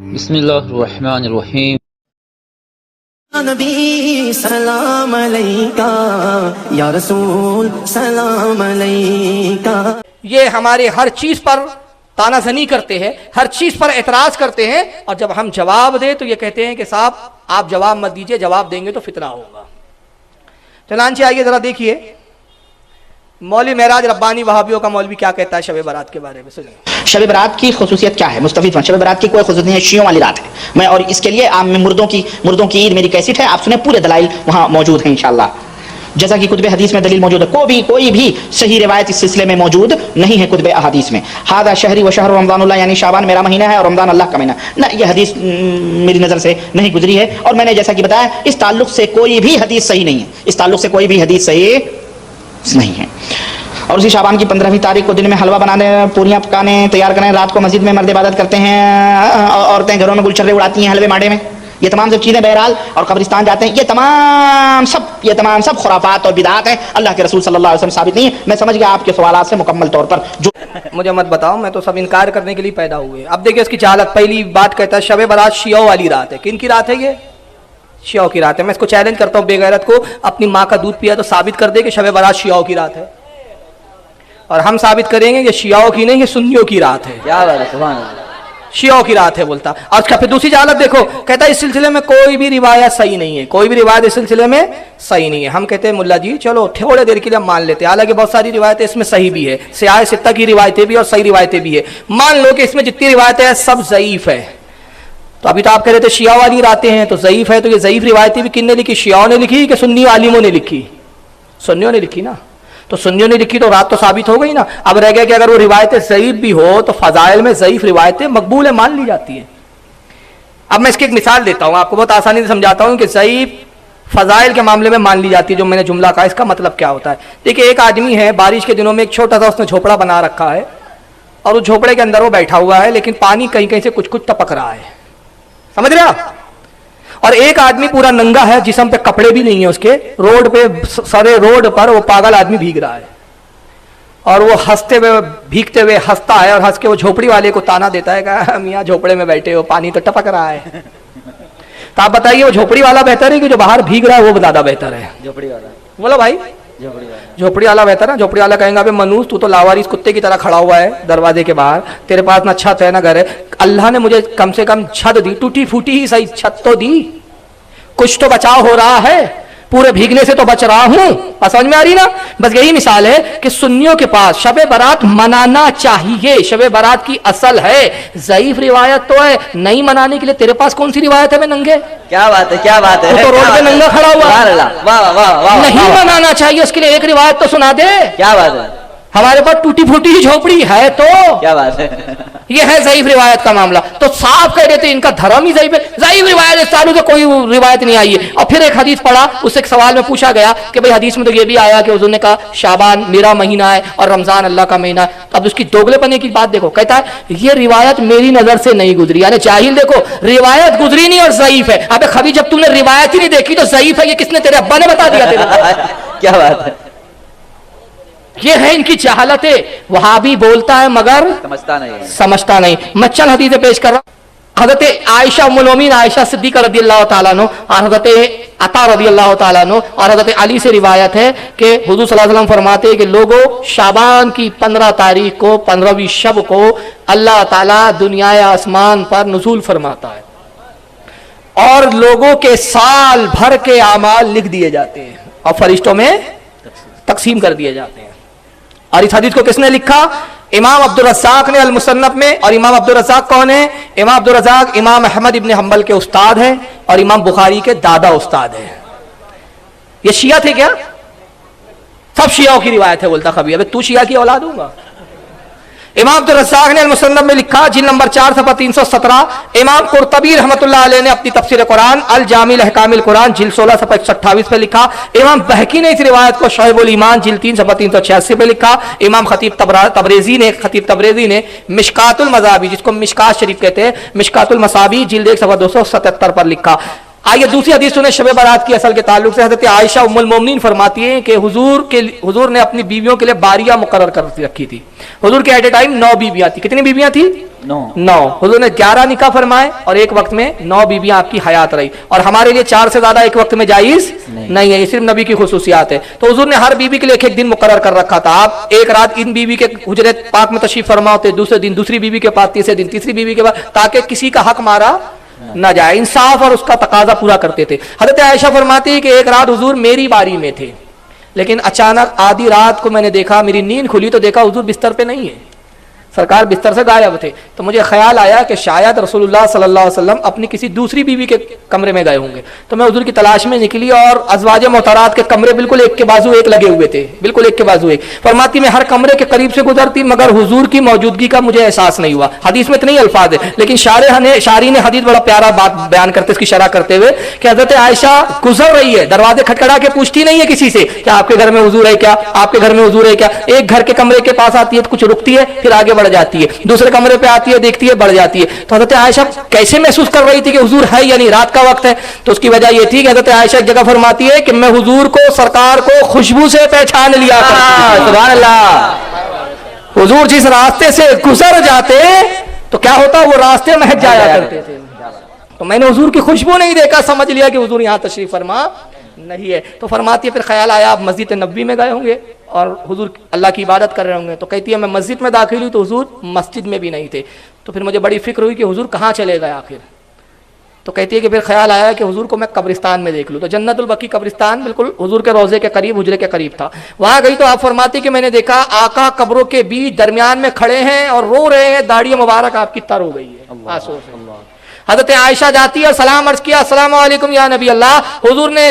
بسم اللہ الرحمن الرحیم۔ نبی سلام علیکہ، یا رسول سلام علیکہ۔ یہ ہمارے ہر چیز پر تانا زنی کرتے ہیں، ہر چیز پر اعتراض کرتے ہیں، اور جب ہم جواب دیں تو یہ کہتے ہیں کہ صاحب آپ جواب مت دیجئے، جواب دیں گے تو فتنہ ہوگا۔ چنانچہ آئیے ذرا دیکھیے مولوی معراج ربانی وہابیوں کا مولوی کیا کہتا ہے شب برات کے بارے میں، سنیے۔ شب برات کی خصوصیت کیا ہے؟ مستفید شب برات کی کوئی خصوصیت نہیں ہے، شیعوں والی رات ہے۔ میں اور اس کے لیے عام میں مردوں کی عید میری کیسٹ ہے، آپ سنیں، پورے دلائل وہاں موجود ہیں انشاءاللہ، جیسا کہ کتب حدیث میں دلیل موجود ہے۔ کوئی بھی صحیح روایت اس سلسلے میں موجود نہیں ہے کتب احادیث میں۔ ہذا شہری و شہر رمضان اللہ، یعنی شعبان میرا مہینہ ہے اور رمضان اللہ کا مہینہ، نہ یہ حدیث میری نظر سے نہیں گزری ہے، اور میں نے جیسا کہ بتایا اس تعلق سے کوئی بھی حدیث صحیح نہیں ہے، اس تعلق سے کوئی بھی حدیث صحیح نہیں ہے۔ اور اسی شعبان کی 15ویں تاریخ کو دن میں حلوہ بنانے، پوریاں پکانے تیار کریں، رات کو مسجد میں مرد عبادت کرتے ہیں، عورتیں گھروں میں گلچھرے اڑاتی ہیں حلوے ماڈے میں، یہ تمام سب چیزیں بہرحال، اور قبرستان جاتے ہیں، یہ تمام سب خرافات اور بدعات ہیں، اللہ کے رسول صلی اللہ علیہ وسلم ثابت نہیں ہے۔ میں سمجھ گیا آپ کے سوالات سے مکمل طور پر جو مجھے مت بتاؤ، میں تو سب انکار کرنے کے لیے پیدا ہوئے۔ اب دیکھیں اس کی جہالت۔ پہلی بات کہتا ہے شب برات شیعوں والی رات ہے۔ کن کی رات ہے؟ یہ شیعوں کی رات ہے۔ میں اس کو چیلنج کرتا ہوں، بے غیرت کو اپنی ماں کا دودھ پیا تو ثابت کر دے کہ شب برات شیعوں کی رات ہے، اور ہم ثابت کریں گے کہ شیعوں کی نہیں، یہ سنیوں کی رات ہے۔ کیا بات ہے، سبحان اللہ۔ شیعوں کی رات ہے بولتا۔ اور اس کا پھر دوسری جہالت دیکھو، کہتا ہے اس سلسلے میں کوئی بھی روایت صحیح نہیں ہے، کوئی بھی روایت اس سلسلے میں صحیح نہیں ہے۔ ہم کہتے ہیں ملا جی چلو تھوڑے دیر کے لیے ہم مان لیتے ہیں، حالانکہ بہت ساری روایتیں اس میں صحیح بھی ہے، سیاہ ستہ کی روایتیں بھی اور صحیح روایتیں بھی ہے۔ مان لو کہ اس میں جتنی روایتیں ہیں سب ضعیف ہے، تو ابھی تو آپ کہہ رہے تھے شیعہ والی راتیں ہیں تو ضعیف ہے، تو یہ ضعیف روایتیں بھی کن نے لکھی؟ شیعوں نے لکھی کہ سنی عالموں نے لکھی؟ سنیوں نے لکھی نا، تو سنیوں نے لکھی تو رات تو ثابت ہو گئی نا۔ اب رہ گیا کہ اگر وہ روایتیں ضعیف بھی ہو تو فضائل میں ضعیف روایتیں مقبول ہیں، مان لی جاتی ہیں۔ اب میں اس کی ایک مثال دیتا ہوں، آپ کو بہت آسانی سے سمجھاتا ہوں کہ ضعیف فضائل کے معاملے میں مان لی جاتی ہے، جو میں نے جملہ کہا اس کا مطلب کیا ہوتا ہے۔ دیکھیں ایک آدمی ہے، بارش کے دنوں میں ایک چھوٹا سا اس نے جھوپڑا بنا رکھا ہے، اور اس جھوپڑے کے اندر وہ بیٹھا ہوا ہے، لیکن پانی کہیں کہیں سے کچھ ٹپک رہا ہے، سمجھ رہے آپ؟ اور ایک آدمی پورا ننگا ہے، جسم پہ کپڑے بھی نہیں ہیں اس کے، روڈ پہ سارے روڈ پر وہ پاگل آدمی بھیگ رہا ہے، اور وہ ہنستے ہوئے بھیگتے ہوئے ہنستا ہے، اور ہنس کے وہ جھوپڑی والے کو تانا دیتا ہے کہ میاں جھوپڑے میں بیٹھے ہو، پانی تو ٹپک رہا ہے۔ تو آپ بتائیے وہ جھوپڑی والا بہتر ہے کہ جو باہر بھیگ رہا ہے وہ زیادہ بہتر ہے؟ جھوپڑی والا، بولو بھائی، جھوپڑی والا بہتر ہے۔ جھوپڑی والا کہیں گا بے منوس تو لاوارث کتے کی طرح کھڑا ہوا ہے دروازے کے باہر، تیرے پاس نہ چھت ہے نہ گھر ہے، اللہ نے مجھے کم سے کم چھت دی، ٹوٹی پھوٹی ہی صحیح چھت تو دی، کچھ تو بچاؤ ہو رہا ہے، پورے بھیگنے سے تو بچ رہا ہوں۔ سمجھ میں آ رہی نا؟ بس یہی مثال ہے کہ سنیوں کے پاس شب برات منانا چاہیے، شب برات کی اصل ہے، ضعیف روایت تو ہے نہیں منانے کے لیے۔ تیرے پاس کون سی روایت ہے میں ننگے؟ کیا بات ہے، کیا بات ہے، تو روڈ پہ ننگا کھڑا ہوا، واہ واہ واہ، نہیں منانا چاہیے، اس کے لیے ایک روایت تو سنا دے۔ کیا بات ہے، ہمارے پاس ٹوٹی پھوٹی ہی جھوپڑی ہے تو کیا بات ہے۔ یہ ہے ضعیف روایت کا معاملہ، تو صاف کہہ دیتے ان کا دھرم ہی ضعیف ہے، ضعیف روایت اس تعلق سے کوئی روایت نہیں آئی ہے۔ اور پھر ایک حدیث پڑھا، اس سے ایک سوال میں پوچھا گیا کہ بھئی حدیث میں تو یہ بھی آیا کہ حضور نے کہا شعبان میرا مہینہ ہے اور رمضان اللہ کا مہینہ ہے، اب اس کی دوگلے پنے کی بات دیکھو، کہتا ہے یہ روایت میری نظر سے نہیں گزری، یعنی جاہل دیکھو روایت گزری نہیں اور ضعیف ہے۔ ابے خبی جب تم نے روایت ہی نہیں دیکھی تو ضعیف ہے یہ کس نے؟ تیرے ابا نے بتا دیا تیرے؟ کیا بات ہے، یہ ہے ان کی جہالت۔ وہابی بولتا ہے مگر سمجھتا نہیں۔ میں چند حدیثیں پیش کر رہا ہوں۔ حضرت عائشہ ام المؤمنین عائشہ صدیقہ رضی اللہ تعالیٰ عنہ اور حضرت عطا رضی اللہ تعالیٰ عنہ اور حضرت علی سے روایت ہے کہ حضور صلی اللہ علیہ وسلم فرماتے ہیں کہ لوگوں شعبان کی 15 تاریخ کو 15ویں شب کو اللہ تعالیٰ دنیا آسمان پر نزول فرماتا ہے، اور لوگوں کے سال بھر کے اعمال لکھ دیے جاتے ہیں اور فرشتوں میں تقسیم کر دیے جاتے ہیں۔ اور اس حدیث کو کس نے لکھا؟ امام عبدالرزاق نے المصنف میں۔ اور امام عبدالرزاق کون ہے؟ امام عبدالرزاق امام احمد ابن حنبل کے استاد ہیں اور امام بخاری کے دادا استاد ہیں۔ یہ شیعہ تھے کیا؟ سب شیعوں کی روایت ہے بولتا خبی، ابے تو شیعہ کی اولاد ہوں گا۔ امام عبدالرزاق نے المصنف میں لکھا، جلد نمبر 4 صفحہ 317۔ امام قرطبی رحمۃ اللہ علیہ نے اپنی تفسیر قرآن الجامع احکام القرآن جلد 16 صفحہ 128 پہ لکھا۔ امام بہقی نے اس روایت کو شعب الایمان جلد 3 صفحہ 386 پہ لکھا۔ امام خطیب تبریزی نے مشکات المصابیح، جس کو مشکات شریف کہتے ہیں، مشکات المصابیح جلد 1 صفحہ 277 پر لکھا۔ आइए दूसरी हदीस सुने शब बारात की असल के ताल्लुक से। हजरत आयशा उम्मुल मोमिनीन फरमाती हैं कि हुजूर ने अपनी बीवियों के लिए बारियां मुकर्रर कर रखी थी। हुजूर के एट ए टाइम 9 बीवियां थी। कितनी बीवियां थी? 9। हुजूर ने 11 निकाह फरमाए और एक वक्त में 9 बीवियां आपकी हयात रही। और हमारे लिए 4 से ज्यादा एक वक्त में जायज नहीं है, ये सिर्फ नबी की खुसूसियात है। तो हुजूर ने हर बीवी के लिए एक दिन मुकर्रर कर रखा था। आप एक रात इन बीवी के हुजरे पाक में तशरीफ फरमा होते, दूसरे दिन दूसरी बीवी के पास, तीसरे दिन तीसरी बीवी के पास, ताकि किसी का हक मारा न जाए, इंसाफ और उसका तकाजा पूरा करते थे। हजरत आयशा फरमाती है कि एक रात हुजूर मेरी बारी में थे, लेकिन अचानक आधी रात को मैंने देखा, मेरी नींद खुली तो देखा हुजूर बिस्तर पे नहीं है, सरकार बिस्तर से गायब थे। तो मुझे ख्याल आया कि शायद रसूलुल्लाह सल्लल्लाहु अलैहि वसल्लम अपनी किसी दूसरी बीवी के कमरे में गए होंगे। तो मैं हुजूर की तलाश में निकली और अज़वाज मोहतरात के कमरे बिल्कुल एक के बाजू एक लगे हुए थे, बिल्कुल एक के बाजू एक। फरमाती मैं हर कमरे के करीब से गुजरती मगर हुजूर की मौजूदगी का मुझे एहसास नहीं हुआ। हदीस में इतने ही अल्फाज है, लेकिन शारी ने हदीस बड़ा प्यारा बात बयान करते इसकी शरह करते हुए कि हजरत आयशा गुजर रही है, दरवाजे खटखटा के पूछती नहीं है किसी से कि आपके घर में हुजूर है क्या, आपके घर में हुजूर है क्या। एक घर के कमरे के पास आती है तो कुछ रुकती है, फिर आगे बढ़ जाती है, दूसरे कमरे पे आती है, देखती है, बढ़ जाती है। तो हजरत आयशा कैसे महसूस कर रही थी कि हुजूर है या नहीं, रात का वक्त है? तो उसकी वजह यह थी कि हजरत आयशा एक जगह फरमाती है कि मैं हुजूर को, सरकार को खुशबू से पहचान लिया करती थी। सुभान अल्लाह। हुजूर जिस रास्ते से गुजर जाते तो क्या होता, वो रास्ते महक जाया करते थे। तो मैंने हुजूर की खुशबू नहीं देखा, समझ लिया कि हुजूर यहाँ तशरीफ फरमा नहीं है। तो फरमाती है फिर ख्याल आया आप मस्जिद नबी में गए होंगे और हुजूर अल्लाह की इबादत कर रहे होंगे। तो कहती है मैं मस्जिद में दाखिल हुई तो हुजूर मस्जिद में भी नहीं थे। तो फिर मुझे बड़ी फिक्र हुई कि हुजूर कहाँ चले गए आखिर। तो कहती है कि फिर ख्याल आया कि हुजूर को मैं कब्रिस्तान में देख लूँ। तो जन्नतुल बकी कब्रिस्तान बिल्कुल हुजूर के रोजे के करीब, हुजरे के करीब था। वहां गई तो आप फरमाती कि मैंने देखा आका कब्रों के बीच दरमियान में खड़े हैं और रो रहे हैं, दाढ़ी मुबारक आपकी तर हो गई है आंसू से। हजरत आयशा जाती है, सलाम अर्ज किया, अस्सलाम वालेकुम या नबी अल्लाह। हुजूर ने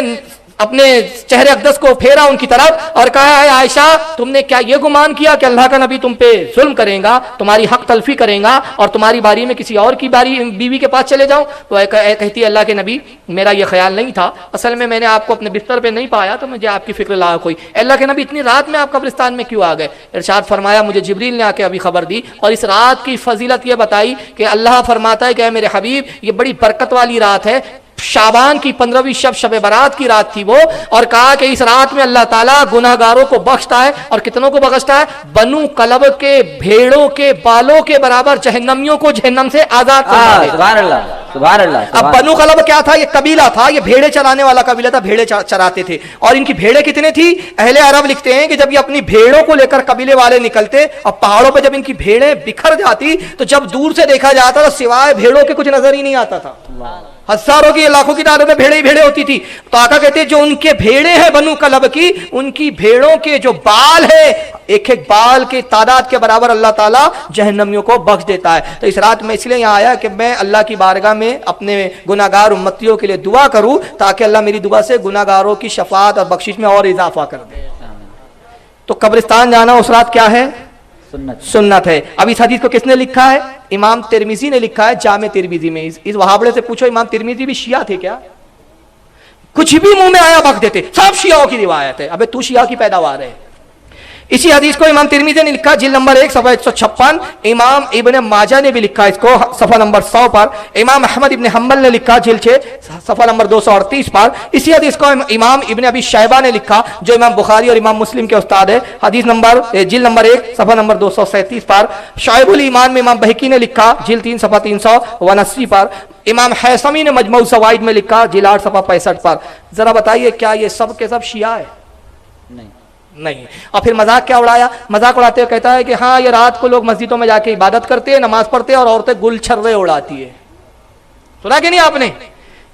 अपने चेहरे अक़दस को फेरा उनकी तरफ और कहा है आयशा तुमने क्या ये गुमान किया कि अल्लाह का नबी तुम पे जुल्म करेगा, तुम्हारी हक तलफी करेगा और तुम्हारी बारी में किसी और की बीवी के पास चले जाऊं? तो कहती है अल्लाह के नबी मेरा ये ख्याल नहीं था, असल में मैंने आपको अपने बिस्तर पे नहीं पाया तो मुझे आपकी फिक्र लायक हुई। अल्लाह के नबी इतनी रात में आप कब्रिस्तान में क्यों आ गए? इरशाद फरमाया मुझे जिब्रील ने आके अभी खबर दी और इस रात की फजीलत ये बताई कि अल्लाह फरमाता है कि मेरे हबीब ये बड़ी बरकत वाली रात है, शाबान की 15वीं शब बारात की रात थी वो, और कहा कि इस रात में अल्लाह ताला गुनाहगारों को बख्शता है और कितनों को बख्शता है? बनु कलब के भेड़ों के बालों के बराबर जहन्नमियों को जहन्नम से आजाद करता है। सुभान अल्लाह, सुभान अल्लाह। अब बनु कलब क्या था? ये कबीला था, ये भेड़े चराने वाला कबीला था, भेड़े चराते थे। और इनकी भेड़े कितने थी? अहले अरब लिखते हैं कि जब ये अपनी भेड़ों को लेकर कबीले वाले निकलते और पहाड़ों पर जब इनकी भेड़ें बिखर जाती तो जब दूर से देखा जाता तो सिवाय भेड़ों के कुछ नजर ही नहीं आता था। हजारों की लाखों की तादाद में भेड़े ही भेड़े होती थी। तो आका कहते हैं जो उनके भेड़े हैं बनु कलब की, उनकी भेड़ों के जो बाल है एक एक बाल के तादाद के बराबर अल्लाह ताला जहन्नमियों को बख्श देता है। तो इस रात में इसलिए यहाँ आया कि मैं अल्लाह की बारगाह में अपने गुनाहगार उम्मतियों के लिए दुआ करूं ताकि अल्लाह मेरी दुआ से गुनाहगारों की शफाअत और बख्शिश में और इजाफा कर दे। तो कब्रिस्तान जाना उस रात क्या है? सुन्नत है। अब इस हदीस को किसने लिखा है? इमाम तिरमिजी ने लिखा है जामे तिरमिजी में। इस वहाबड़े से पूछो इमाम तिरमिजी भी शिया थे क्या? कुछ भी मुंह में आया बक देते, सब शियाओं की रिवायत है। अबे तू शिया की पैदावार है। इसी हदीस को इमाम तिरमिजी ने लिखा जिल्द नंबर 1 सफा 156। इमाम इब्ने माजा ने भी लिखा इसको सफा नंबर 100 पर। इमाम अहमद इब्ने हम्बल ने लिखा जिल्द 6 सफा नंबर 238 पर। इसी हदीस को इमाम इब्ने अबी शैबा ने लिखा जो इमाम बुखारी और इमाम मुस्लिम के उस्ताद है, हदीस नंबर जिल्द नंबर 1 सफा नंबर 237 पर। शाइबुल ईमान में इमाम बहकी ने लिखा जिल्द 3 सफा 389 पर। इमाम हैसमी ने मजमू सवाइद में लिखा जिल्द 8 सफा 65 पर। जरा बताइए क्या ये सब के सब शिया है? नहीं। और फिर मजाक क्या उड़ाया? मजाक उड़ाते हुए कहता है कि हाँ ये रात को लोग मस्जिदों में जाके इबादत करते हैं, नमाज पढ़ते हैं और औरतें गुलछर्रे उड़ाती है। सुना कि नहीं आपने?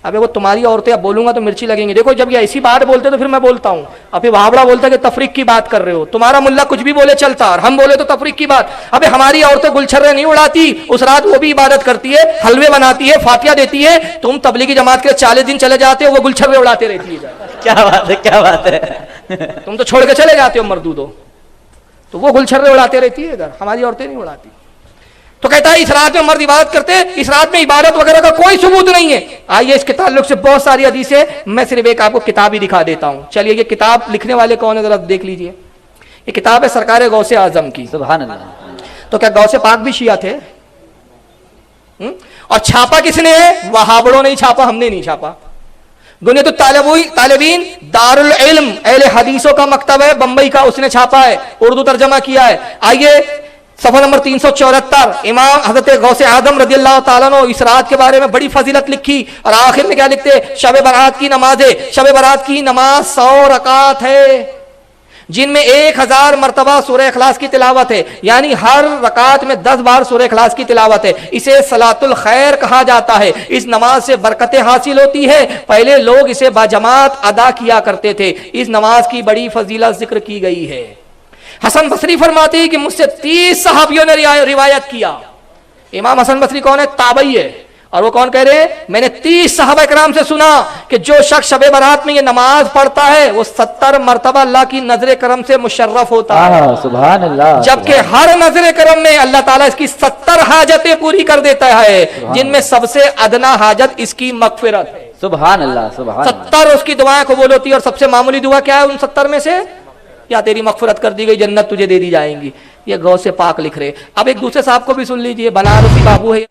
अबे वो तुम्हारी औरतें, अब बोलूंगा तो मिर्ची लगेंगी। देखो जब ये ऐसी बात बोलते तो फिर मैं बोलता हूँ। अभी वहाबड़ा बोलता है कि तफरीक की बात कर रहे हो, तुम्हारा मुल्ला कुछ भी बोले चलता और हम बोले तो तफरीक की बात। अबे हमारी औरतें गुलछर्रे नहीं उड़ाती, उस रात वो भी इबादत करती है, हलवे बनाती है, फातिया देती है। तुम तबलीगी जमात के 40 दिन चले जाते हो, वो गुलछर्रे उड़ाते रहती है। क्या बात है, क्या बात है। तुम तो छोड़ के चले जाते हो मर्दूदो, तो वो गुलछर्रे उड़ाते रहती है इधर, हमारी औरतें नहीं उड़ाती। तो कहता है इस रात में मर्द इबादत करते, इस रात में इबादत वगैरह का कोई सबूत नहीं है। आइए इसके ताल्लुक से बहुत सारी हदीसें, मैं सिर्फ एक आपको किताब ही दिखा देता हूं। चलिए ये किताब लिखने वाले कौन है जरा देख लीजिए। ये किताब है सरकार गौसे आजम की। सुभान अल्लाह। तो क्या गौसे पाक भी शिया थे? और छापा किसने है? वहाबड़ों ने ही छापा, हमने नहीं छापा। दुनिया तालिबीन दारुल इल्म अहले हदीसों का मकतब है बंबई का, उसने छापा है, उर्दू तर्जमा किया है। आइए सफा नंबर 374, इमाम हजरत गौसे आदम रज़ियल्लाहु ताला अन्हु इस रात के बारे में बड़ी फजीलत लिखी और आखिर में क्या लिखते, शब बारात की नमाज है। शब बारात की नमाज 100 रकात है जिनमें 1000 मरतबा सूरह इखलास की तिलावत है, यानी हर रकात में 10 बार सूरह इखलास की तिलावत है। इसे सलातुल खैर कहा जाता है। इस नमाज से बरकतें हासिल होती है। पहले लोग इसे बाजमात अदा किया करते थे। इस नमाज की बड़ी फजीलत जिक्र की गई है। हसन बसरी फरमाते हैं कि मुझसे 30 सहाबियों ने रिवायत किया। इमाम हसन बसरी कौन है? ताबई है। और वो कौन कह रहे हैं? मैंने 30 सहाबा इकराम से सुना कि जो शख्स शबे बारात में ये नमाज पढ़ता है वो 70 मरतबा अल्लाह की नजर करम से मुशर्रफ होता है। सुभान अल्लाह। जबकि हर नजर करम में अल्लाह ताला इसकी 70 हाजतें पूरी कर देता है, जिनमें सबसे अदना हाजत इसकी मगफिरत है। सुभान अल्लाह। सुभान 70 उसकी दुआएं कबूल होती है। और सबसे मामूली दुआ क्या है उन 70 में से? या तेरी मगफिरत कर दी गई, जन्नत तुझे दे दी जाएंगी। ये गौ से पाक लिख रहे। अब एक दूसरे साहब को भी सुन लीजिए, बनारसी बाबू है।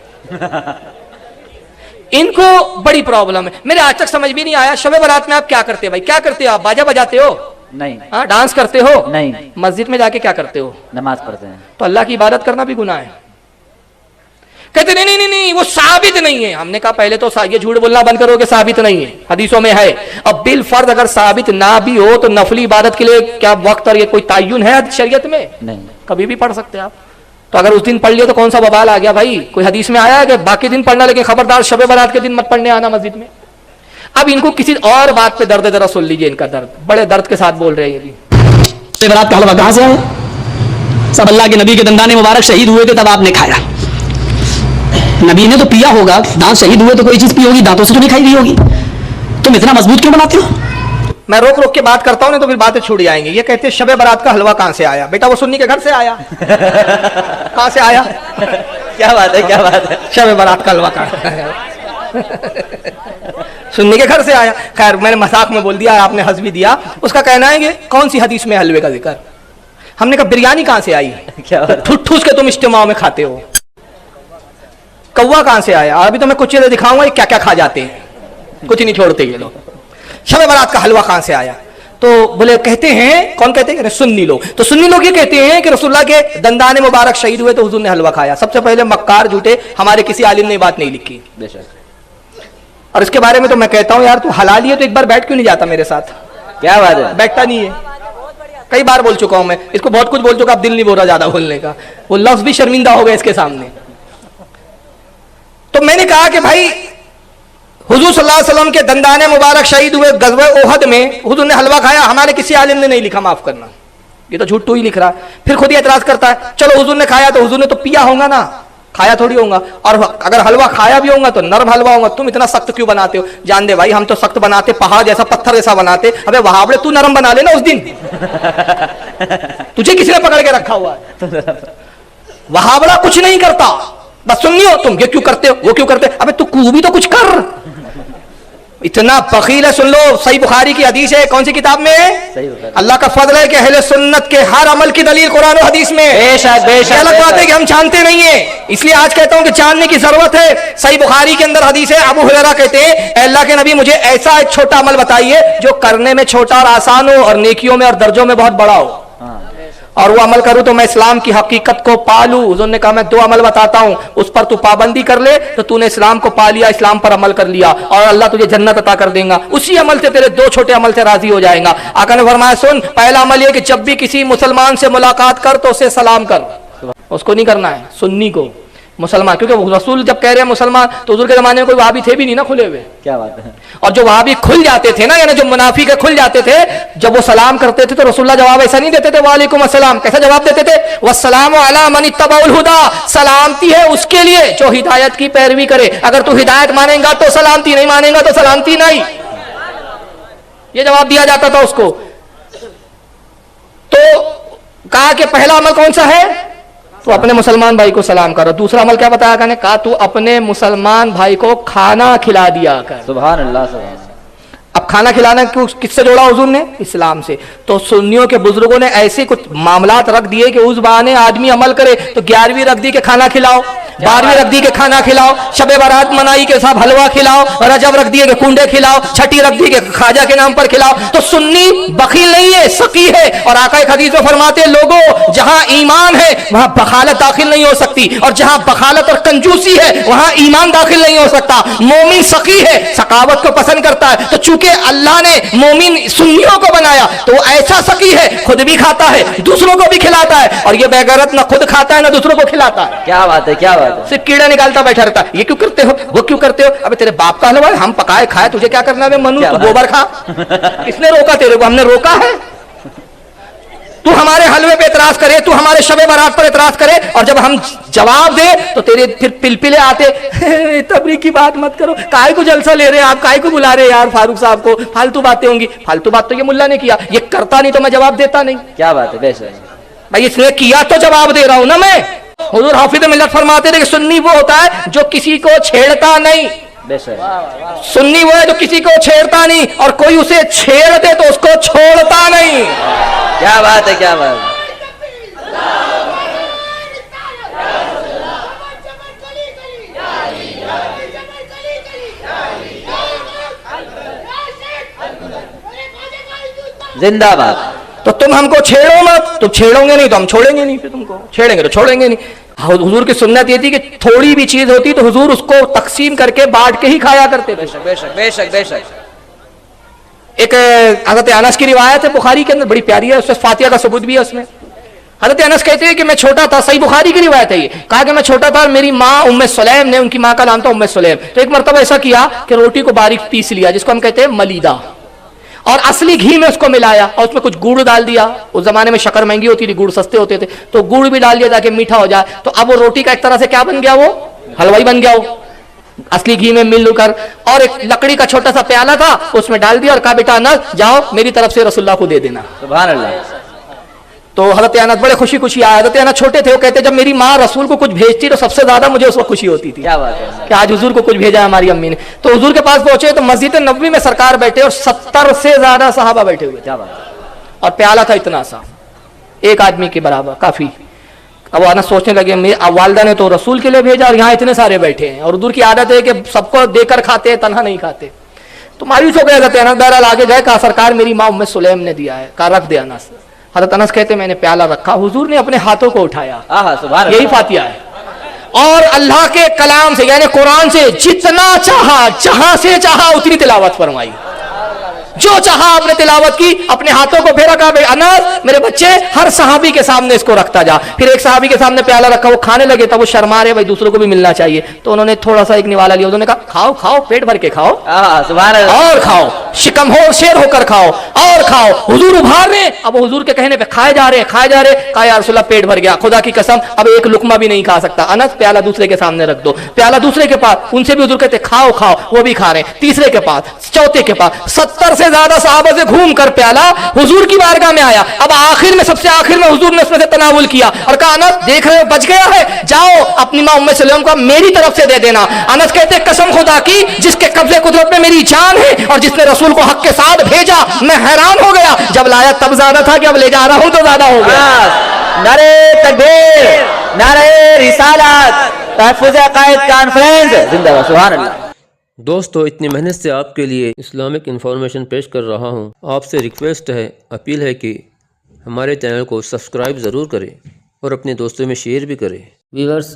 इनको बड़ी प्रॉब्लम है। मेरे आज तक समझ भी नहीं आया, शबे बारात में आप क्या करते हो भाई? क्या करते हो आप? बाजा बजाते हो? नहीं। हाँ, डांस करते हो? नहीं। मस्जिद में जाके क्या करते हो? नमाज पढ़ते हैं। तो अल्लाह की इबादत करना भी गुनाह है। कहते नहीं नहीं नहीं नहीं वो साबित नहीं है। हमने कहा पहले तो ये झूठ बोलना बंद करो कि साबित नहीं है, हदीसों में है। अब बिल फर्ज अगर साबित ना भी हो तो नफली इबादत के लिए क्या वक्त और ये कोई तय्युन है शरीयत में? नहीं। कभी भी पढ़ सकते आप। तो अगर उस दिन पढ़ लिया तो कौन सा बवाल आ गया भाई? कोई हदीस में आया है कि बाकी दिन पढ़ना, लेकिन खबरदार शबे बारात के दिन मत पढ़ने आना मस्जिद में। अब इनको किसी और बात पे दर्द, जरा सुन लीजिए इनका दर्द, बड़े दर्द के साथ बोल रहे हैं ये। शबे बारात का हलवा कहां से आया? सब अल्लाह के नबी के दंदाने मुबारक शहीद हुए थे तब आपने खाया। नबी ने तो पिया होगा, दांत शहीद हुए तो कोई चीज पी होगी, दांतों से तो नहीं खाई गई होगी। तुम इतना मजबूत क्यों बनाते हो? मैं रोक रोक के बात करता हूं ना तो फिर बातें छूट जाएंगी। ये कहते हैं शबे बारात का हलवा कहां से आया? बेटा वो सुन्नी के घर से आया। कहां से आया? क्या बात है, क्या बात है। शबे बारात का हलवा कहां से आया? सुन्नी के घर से आया। खैर मैंने मजाक में बोल दिया, आपने हंस भी दिया। उसका कहना है कि कौन सी हदीस में हलवे का जिक्र? हमने कहा बिरयानी कहां से आई? क्या बात? ठुस ठुस के तुम इज्तिमा में खाते हो। कौवा कहां से आया? अभी तो मैं कुछ चीजें दिखाऊंगा ये क्या क्या खा जाते हैं, कुछ नहीं छोड़ते ये लोग। शबे बारात का हलवा कहां से आया? तो बोले कहते हैं, कौन कहते हैं? सुन्नी लोग। तो सुन्नी लोग ये कहते हैं कि रसूलुल्लाह के दंदाने मुबारक शहीद हुए तो हुजूर ने हलवा खाया। सबसे पहले मक्कार झूठे, हमारे किसी आलिम ने बात नहीं लिखी। बेशक। और इसके बारे में तो मैं कहता हूं यार तू हलाली है तो एक बार बैठ क्यों नहीं जाता मेरे साथ? क्या बात है। बैठता नहीं है। कई बार बोल चुका हूं मैं इसको, बहुत कुछ बोल चुका, अब दिल नहीं बोल रहा ज्यादा बोलने का। वो लफ्ज भी शर्मिंदा हो गए इसके सामने। तो मैंने कहा कि भाई हुजूर सल्लल्लाहु अलैहि वसल्लम के दंदाने मुबारक शहीद हुए गज़वे ओहद में हुजूर ने हलवा खाया, हमारे किसी आलिम ने नहीं लिखा, माफ करना। ये तो झूठ तू ही लिख रहा। फिर खुद ही एतराज करता है, चलो हुजूर ने खाया तो हुजूर ने तो पिया होगा ना, खाया थोड़ी होगा। और अगर हलवा खाया भी होगा तो नरम हलवा होगा। तुम इतना सख्त क्यों बनाते हो? जान दे भाई हम तो सख्त बनाते, पहाड़ जैसा पत्थर जैसा बनाते। अबे वहाबड़े तू नरम बना लेना उस दिन। तुझे किसी ने पकड़ के रखा हुआ है? वहाबड़ा कुछ नहीं करता, बस सुन्नी हो तुम, ये क्यों करते हो वो क्यों करते हो? अबे तू भी तो कुछ कर। इतना बखील है। सुन लो, सही बुखारी की हदीस है। कौन सी किताब में? अल्लाह का फजल है कि अहले सुन्नत के हर अमल की दलील कुरान और हदीस में। बेशक बेशक। अलग बात है कि हम जानते नहीं है, इसलिए आज कहता हूं कि जानने की जरूरत है। सही बुखारी के अंदर हदीस है, अबू हुरैरा कहते हैं अल्लाह के नबी मुझे ऐसा एक छोटा अमल बताइए जो करने में छोटा और आसान हो और नेकियों में और दर्जों में बहुत बड़ा हो, और वो अमल करूं तो मैं इस्लाम की हकीकत को पालूं। हुजूर ने कहा मैं 2 अमल बताता हूं, उस पर तू पाबंदी कर ले तो तूने इस्लाम को पा लिया, इस्लाम पर अमल कर लिया और अल्लाह तुझे जन्नत अता कर देगा। उसी अमल से तेरे 2 छोटे अमल से राजी हो जाएगा। आका ने फरमाया सुन, पहला अमल ये कि जब भी किसी मुसलमान से मुलाकात कर तो उसे सलाम कर। उसको नहीं करना है, सुन्नी को, मुसलमान। क्योंकि रसूल जब कह रहे हैं मुसलमान तो हुजूर के जमाने में कोई वहाबी थे भी नहीं ना खुले हुए। क्या बात है। और जो वहाबी खुल जाते थे ना, यानी जो मुनाफिक खुल जाते थे, जब वो सलाम करते थे तो रसूलुल्लाह जवाब ऐसा नहीं देते थे वालेकुम अस्सलाम। कैसा जवाब देते थे? वस्सलामु अला मन इत्तबअल हुदा। सलामती है उसके लिए जो हिदायत की पैरवी करे। अगर तू हिदायत मानेगा तो सलामती, नहीं मानेगा तो सलामती नहीं। ये जवाब दिया जाता था उसको। तो कहा कि पहला अमल कौन सा है? तो अपने मुसलमान भाई को सलाम करो। दूसरा अमल क्या बताया? कहा तू अपने मुसलमान भाई को खाना खिला दिया कर। सुभान अल्लाह। सुभान। اب کھانا کھلانا کس سے جوڑا حضور نے؟ اسلام سے. تو سنیوں کے بزرگوں نے ایسے کچھ معاملات رکھ دیے کہ اس بہانے آدمی عمل کرے. تو 11ویں رکھ دی کہ کھانا کھلاؤ, 12ویں رکھ دی کہ کھانا کھلاؤ, شب برات منائی کے صاحب حلوہ کھلاؤ, رجب رکھ دیے کہ کنڈے کھلاؤ, چھٹی رکھ دی کہ خواجہ کے نام پر کھلاؤ. تو سنی بخیل نہیں ہے, سقی ہے. اور آقا حدیث میں فرماتے ہیں لوگوں جہاں ایمان ہے وہاں بخالت داخل نہیں ہو سکتی, اور جہاں بخالت اور کنجوسی ہے وہاں ایمان داخل نہیں ہو سکتا. مومن سقی ہے, سخاوت کو پسند کرتا ہے. تو چونکہ اللہ نے مومن سنیوں کو بنایا تو وہ ایسا سقی ہے, خود بھی کھاتا ہے دوسروں کو بھی کھلاتا ہے. اور یہ بے غیرت نہ خود کھاتا ہے نہ دوسروں کو کھلاتا ہے. کیا بات ہے, کیا بات ہے. صرف کیڑا نکالتا بیٹھا رہتا ہے, یہ کیوں کرتے ہو وہ کیوں کرتے ہو. ابے تیرے باپ کا حلوہ ہے, ہم پکائے کھائے, تجھے کیا کرنا ہے منو, تو گوبر کھا. کس نے روکا تیرے کو؟ ہم نے روکا ہے. تو ہمارے حلوے پہ اعتراض کرے, تو ہمارے شب برات پر اعتراض کرے, اور جب ہم جواب دے تو تیرے پھر پلپلے آتے تبلیغ کی بات مت کرو, کائے کو جلسہ لے رہے آپ, کائے کو بلا رہے یار فاروق صاحب کو, فالتو باتیں ہوں گی. فالتو بات تو یہ ملا نے کیا, یہ کرتا نہیں تو میں جواب دیتا نہیں. کیا بات ہے, بے شک. بھائی اس نے کیا تو جواب دے رہا ہوں نا میں. حضور حافظ ملت فرماتے تھے کہ سنی وہ ہوتا ہے جو کسی کو چھیڑتا نہیں. بے شک. سنی وہ ہے جو کسی کو چھیڑتا نہیں, اور کوئی اسے چھیڑ دے تو اس کو چھوڑتا نہیں. کیا بات ہے, کیا بات ہے. زندہ باد. تو تم ہم کو چھیڑو مت, تم چھیڑو گے نہیں تو ہم چھوڑیں گے نہیں, پھر تم کو چھیڑیں گے تو چھوڑیں گے نہیں. حضور کی سنت یہ تھی کہ تھوڑی بھی چیز ہوتی تو حضور اس کو تقسیم کر کے بانٹ کے ہی کھایا کرتے. بے شک, بے شک, بے شک, بے شک. ایک حضرت انس کی روایت ہے بخاری کے اندر, بڑی پیاری ہے, اس میں فاتحہ کا ثبوت بھی ہے. اس میں حضرت انس کہتے ہیں کہ میں چھوٹا تھا, صحیح بخاری کی روایت ہے یہ, کہا کہ میں چھوٹا تھا, میری ماں ام سلیم نے, ان کی ماں کا نام تھا ام سلیم, تو ایک مرتبہ ایسا کیا کہ روٹی کو باریک پیس لیا, جس کو ہم کہتے ہیں ملیدہ, اور اصلی گھی میں اس کو ملایا, اور اس میں کچھ گڑ ڈال دیا. اس زمانے میں شکر مہنگی ہوتی تھی, گڑ سستے ہوتے تھے, تو گڑ بھی ڈال دیا تاکہ میٹھا ہو جائے. تو اب وہ روٹی کا ایک طرح سے کیا بن گیا, وہ حلوائی بن گیا, وہ اصلی گھی میں مل کر. اور ایک لکڑی کا چھوٹا سا پیالہ تھا, اس میں ڈال دیا اور کہا بیٹا انس جاؤ میری طرف سے رسول اللہ کو دے دینا. سبحان اللہ. تو حضرت انس بڑے خوشی خوشی آئے. حضرت انس چھوٹے تھے, وہ کہتے جب میری ماں رسول کو کچھ بھیجتی تو سب سے زیادہ مجھے اس وقت خوشی ہوتی تھی کیا بات ہے کہ آج حضور کو کچھ بھیجا ہے ہماری امی نے. تو حضور کے پاس پہنچے تو مسجد نبوی میں سرکار بیٹھے اور 70 سے زیادہ صحابہ بیٹھے ہوئے, کیا بات ہے. اور پیالہ تھا اتنا سا, ایک آدمی کے برابر, کافی. اب وہ انس سوچنے لگے والدہ نے تو رسول کے لیے بھیجا اور یہاں اتنے سارے بیٹھے ہیں, اور حضور کی عادت ہے کہ سب کو دے کر کھاتے ہیں, تنہا نہیں کھاتے. تو مایوس ہو گئے حضرت انس, بہرحال آگے گئے, کہا سرکار میری ماں ام سلیم نے دیا ہے, کہا رکھ دے انس. حضرت انس کہتے میں نے پیالہ رکھا, حضور نے اپنے ہاتھوں کو اٹھایا, سبحان اللہ. یہی فاتحہ ہے, اور اللہ کے کلام سے یعنی قرآن سے جتنا چاہا, جہاں سے چاہا اتنی تلاوت فرمائی, جو چاہا آپ نے تلاوت کی, اپنے ہاتھوں کو پھیرا, کہا انس میرے بچے ہر صحابی کے سامنے اس کو رکھتا جا. پھر ایک صحابی کے سامنے پیالہ رکھا, وہ کھانے لگے, تب وہ شرما رہے بھائی دوسروں کو بھی ملنا چاہیے, تو انہوں نے تھوڑا سا ایک نوالا لیا, انہوں نے کہا کھاؤ کھاؤ پیٹ بھر کے کھاؤ, سبحان اللہ. اور کھاؤ, شکم ہو شیر ہو کر کھاؤ, اور کھاؤ. حضور ابھار رہے, اب حضور کے کہنے پہ کھائے جا رہے, کھائے جا رہے. کہا یا رسول اللہ پیٹ بھر گیا, خدا کی قسم اب ایک لقمہ بھی نہیں کھا سکتا. انس پیالہ دوسرے کے سامنے رکھ دو, پیالہ دوسرے کے پاس, ان سے بھی حضور کہتے کھاؤ کھاؤ, وہ بھی کھا رہے ہیں. تیسرے کے پاس, چوتھے کے پاس, 70 سے زیادہ صحابہ سے گھوم کر پیالہ حضور کی بارگاہ میں آیا. اب آخر میں, سب سے آخر میں حضور نے اس میں سے تناول کیا اور کہا انس دیکھ رہے ہو بچ گیا ہے, جاؤ اپنی ماں ام سلیم کو میری طرف سے دے دینا. انس کہتے قسم خدا کی جس کے قبضے قدرت میں میری جان ہے اور جس نے رسول کو حق کے ساتھ بھیجا, میں حیران ہو گیا. جب لایا تب زیادہ تھا کہ اب لے جا رہا ہوں تو زیادہ ہو گیا. نعرے تکبیر, نعرے رسالت, تحفظ عقائد کانفرنس زندہ باد. سبحان اللہ. دوستو اتنی محنت سے آپ کے لیے اسلامک انفارمیشن پیش کر رہا ہوں, آپ سے ریکویسٹ ہے, اپیل ہے کہ ہمارے چینل کو سبسکرائب ضرور کریں اور اپنے دوستوں میں شیئر بھی کریں. ویورز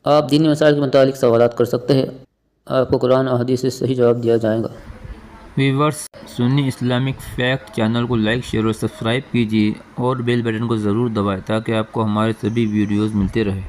آپ دینی مسائل کے متعلق سوالات کر سکتے ہیں, آپ کو قرآن اور حدیث سے صحیح جواب دیا جائے گا. ویورز سنی اسلامک فیکٹ چینل کو لائک شیئر اور سبسکرائب کیجیے اور بیل بٹن کو ضرور دبائیں تاکہ آپ کو ہمارے سبھی ویڈیوز ملتے رہے.